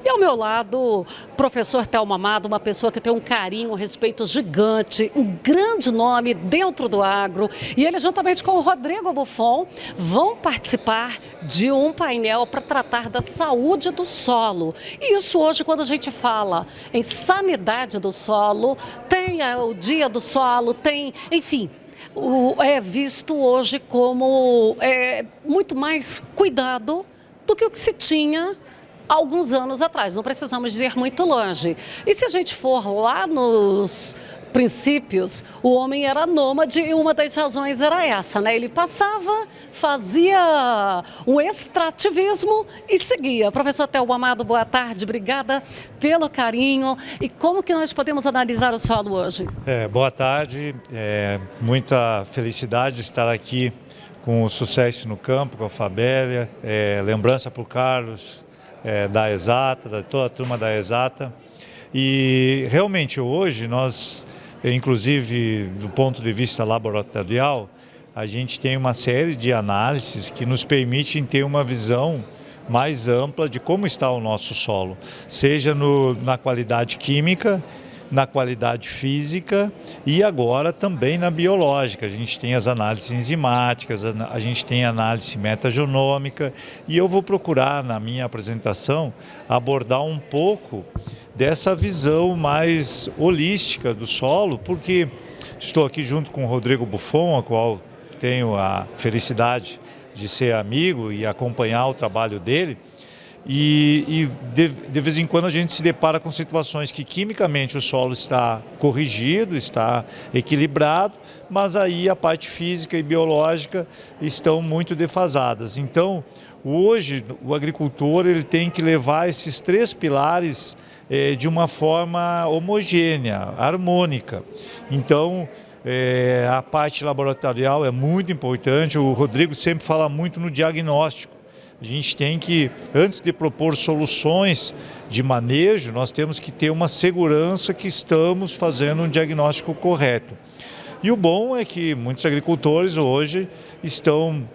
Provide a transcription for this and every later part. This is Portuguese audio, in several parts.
E ao meu lado, professor Thelmo Amado, uma pessoa que tem um carinho, um respeito gigante, um grande nome dentro do agro. E ele, juntamente com o Rodrigo Buffon, vão participar de um painel para tratar da saúde do solo. E isso hoje, quando a gente fala em sanidade do solo, tem o Dia do Solo, tem, enfim, é visto hoje como muito mais cuidado do que o que se tinha há alguns anos atrás. Não precisamos ir muito longe. E se a gente for lá nos princípios, o homem era nômade e uma das razões era essa, né? Ele passava, fazia um extrativismo e seguia. Professor Thelmo Amado, boa tarde, obrigada pelo carinho. E como que nós podemos analisar o solo hoje? Boa tarde, muita felicidade de estar aqui com o Sucesso no Campo, com a Fabélia, lembrança para o Carlos, da Exata, da toda a turma da Exata. E realmente hoje nós, inclusive do ponto de vista laboratorial, a gente tem uma série de análises que nos permitem ter uma visão mais ampla de como está o nosso solo, seja na qualidade química, na qualidade física e agora também na biológica. A gente tem as análises enzimáticas, a gente tem a análise metagenômica e eu vou procurar na minha apresentação abordar um pouco dessa visão mais holística do solo, porque estou aqui junto com o Rodrigo Buffon, a qual tenho a felicidade de ser amigo e acompanhar o trabalho dele. E de vez em quando a gente se depara com situações que quimicamente o solo está corrigido, está equilibrado, mas aí a parte física e biológica estão muito defasadas. Então, hoje o agricultor ele tem que levar esses três pilares de uma forma homogênea, harmônica. Então, a parte laboratorial é muito importante, o Rodrigo sempre fala muito no diagnóstico. A gente tem que, antes de propor soluções de manejo, nós temos que ter uma segurança que estamos fazendo um diagnóstico correto. E o bom é que muitos agricultores hoje estão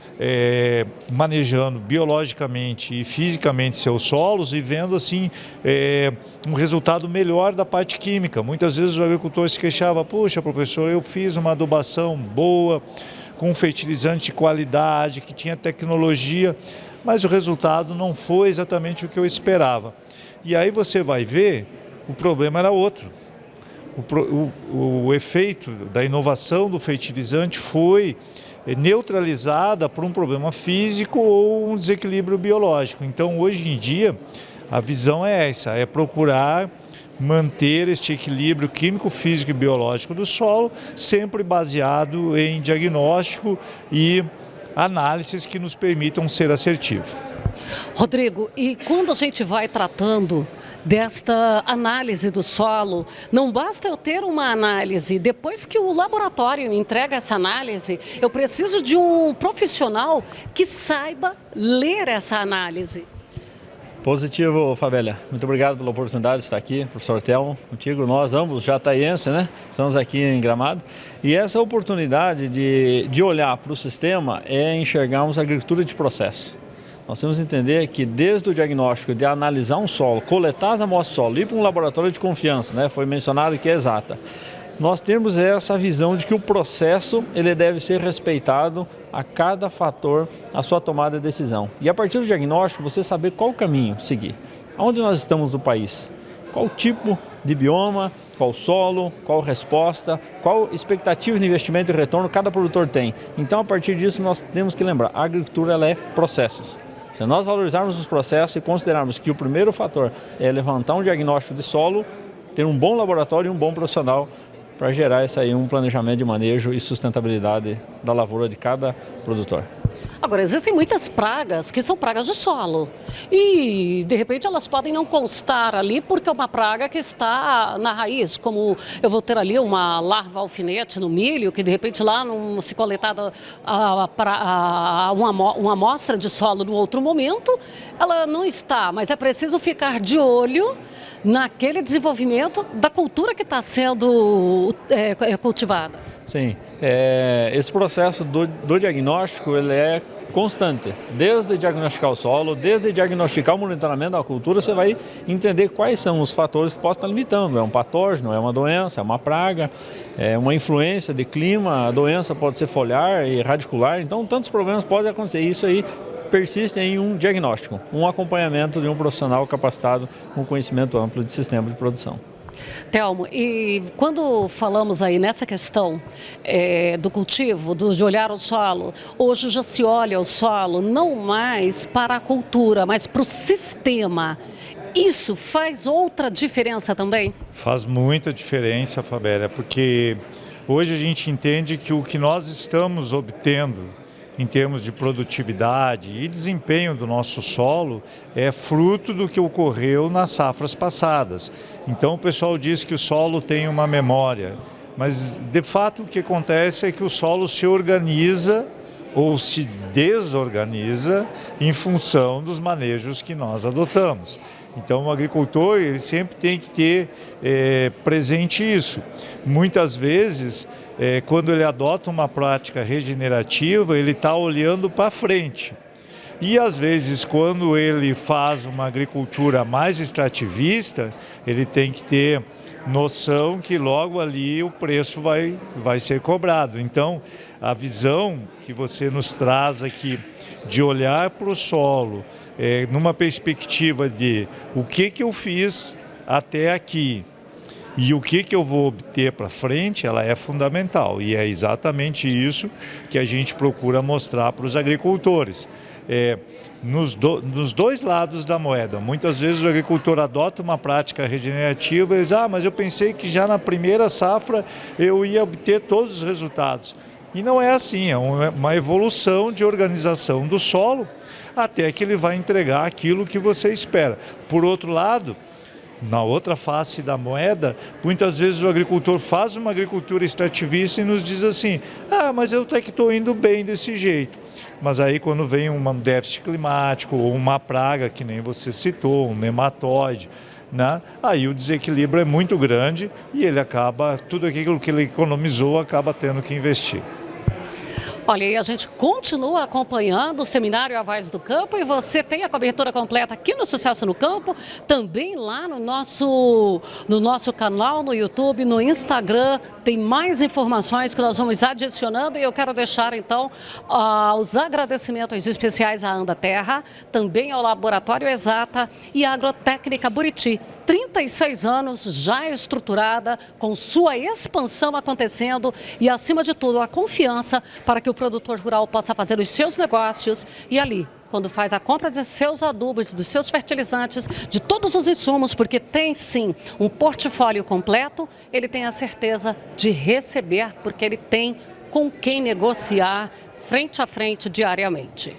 manejando biologicamente e fisicamente seus solos e vendo assim um resultado melhor da parte química. Muitas vezes o agricultor se queixava: puxa, professor, eu fiz uma adubação boa, com um fertilizante de qualidade, que tinha tecnologia, mas o resultado não foi exatamente o que eu esperava. E aí você vai ver, o problema era outro. O efeito da inovação do fertilizante foi neutralizada por um problema físico ou um desequilíbrio biológico. Então, hoje em dia, a visão é essa, é procurar manter este equilíbrio químico, físico e biológico do solo, sempre baseado em diagnóstico e análises que nos permitam ser assertivos. Rodrigo, e quando a gente vai tratando desta análise do solo, não basta eu ter uma análise. Depois que o laboratório me entrega essa análise, eu preciso de um profissional que saiba ler essa análise. Positivo, Fabélia. Muito obrigado pela oportunidade de estar aqui, professor Thelmo, contigo, nós ambos jataienses, né? Estamos aqui em Gramado. E essa oportunidade de olhar para o sistema é enxergarmos a agricultura de processo. Nós temos que entender que desde o diagnóstico de analisar um solo, coletar as amostras do solo, ir para um laboratório de confiança, né? Foi mencionado que é Exata. Nós temos essa visão de que o processo ele deve ser respeitado a cada fator, a sua tomada de decisão. E a partir do diagnóstico, você saber qual caminho seguir. Onde nós estamos no país? Qual tipo de bioma, qual solo, qual resposta, qual expectativa de investimento e retorno cada produtor tem. Então, a partir disso, nós temos que lembrar, a agricultura ela é processos. Se nós valorizarmos os processos e considerarmos que o primeiro fator é levantar um diagnóstico de solo, ter um bom laboratório e um bom profissional para gerar isso aí, um planejamento de manejo e sustentabilidade da lavoura de cada produtor. Agora, existem muitas pragas que são pragas de solo e, de repente, elas podem não constar ali porque é uma praga que está na raiz, como eu vou ter ali uma larva alfinete no milho, que, de repente, lá não se coletada uma amostra de solo no outro momento, ela não está, mas é preciso ficar de olho naquele desenvolvimento da cultura que está sendo cultivada. Sim, esse processo do diagnóstico ele é constante. Desde diagnosticar o solo, desde diagnosticar o monitoramento da cultura, você vai entender quais são os fatores que possam estar limitando. É um patógeno, é uma doença, é uma praga, é uma influência de clima, a doença pode ser foliar e radicular, então tantos problemas podem acontecer. Isso aí persiste em um diagnóstico, um acompanhamento de um profissional capacitado com conhecimento amplo de sistema de produção. Telmo, e quando falamos aí nessa questão do cultivo, de olhar o solo, hoje já se olha o solo não mais para a cultura, mas para o sistema. Isso faz outra diferença também? Faz muita diferença, Fabélia, porque hoje a gente entende que o que nós estamos obtendo em termos de produtividade e desempenho do nosso solo é fruto do que ocorreu nas safras passadas. Então o pessoal diz que o solo tem uma memória, mas de fato o que acontece é que o solo se organiza ou se desorganiza em função dos manejos que nós adotamos. Então o agricultor ele sempre tem que ter presente isso. Muitas vezes, quando ele adota uma prática regenerativa, ele está olhando para frente. E às vezes, quando ele faz uma agricultura mais extrativista, ele tem que ter noção que logo ali o preço vai ser cobrado. Então, a visão que você nos traz aqui de olhar para o solo, numa perspectiva de o que eu fiz até aqui e o que eu vou obter para frente, ela é fundamental. E é exatamente isso que a gente procura mostrar para os agricultores. Nos dois lados da moeda. Muitas vezes o agricultor adota uma prática regenerativa e diz, mas eu pensei que já na primeira safra eu ia obter todos os resultados. E não é assim, é uma evolução de organização do solo até que ele vai entregar aquilo que você espera. Por outro lado, na outra face da moeda, muitas vezes o agricultor faz uma agricultura extrativista e nos diz assim, mas eu até que estou indo bem desse jeito. Mas aí quando vem um déficit climático ou uma praga, que nem você citou, um nematóide, né? Aí o desequilíbrio é muito grande e ele acaba, tudo aquilo que ele economizou, acaba tendo que investir. Olha, e a gente continua acompanhando o Seminário A Voz do Campo e você tem a cobertura completa aqui no Sucesso no Campo, também lá no nosso canal no YouTube, no Instagram, tem mais informações que nós vamos adicionando e eu quero deixar então os agradecimentos especiais à Anda Terra, também ao Laboratório Exata e à Agrotécnica Buriti. 36 anos já estruturada, com sua expansão acontecendo e, acima de tudo, a confiança para que o produtor rural possa fazer os seus negócios e ali, quando faz a compra de seus adubos, dos seus fertilizantes, de todos os insumos, porque tem sim um portfólio completo, ele tem a certeza de receber, porque ele tem com quem negociar frente a frente diariamente.